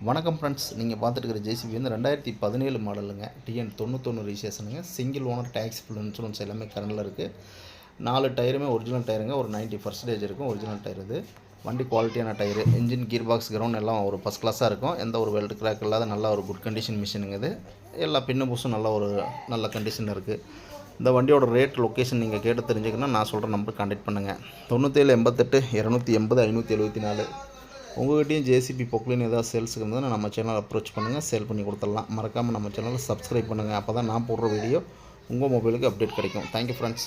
வணக்கம் ஃப்ரெண்ட்ஸ், நீங்கள் பார்த்துட்டு இருக்கிற ஜேசிபி வந்து 2017 மாடலுங்க. டிஎன் 91 ரிஜிஸ்ட்ரேஷனுங்க. Single owner, tax full insurance எல்லாமே கரண்டில் இருக்குது. 4 டயருமே ஒரிஜினல் டயருங்க. ஒரு 90% இருக்கும் ஒரிஜினல் டயர். இது வண்டி குவாலிட்டியான tyre. Engine, gear box, ground எல்லாம் ஒரு ஃபஸ்ட் கிளாஸாக இருக்கும். எந்த ஒரு வெல்ட் கிராக் இல்லாத நல்ல ஒரு குட் கண்டிஷன் மிஷினுங்க. இது எல்லா பின்னு புஷும் நல்ல கண்டிஷனில் இருக்குது. இந்த வண்டியோட ரேட், லொக்கேஷன் நீங்கள் கேட்டு தெரிஞ்சுக்கணுன்னா நான் சொல்கிற நம்பர் கான்டாக்ட் பண்ணுங்கள். 97 88 280 574. உங்கள்கிட்டையும் ஜேசிபி பொக்லின் ஏதாவது சேல்ஸுக்கு இருந்தால் நம்ம சேனலை அப்ரோச் பண்ணுங்கள், சேல் பண்ணி கொடுத்துடலாம். மறக்காமல் நம்ம சேனலை சப்ஸ்கிரைப் பண்ணுங்கள். அப்போ தான் நான் போடுற வீடியோ உங்கள் மொபைலுக்கு அப்டேட் கிடைக்கும். Thank you friends.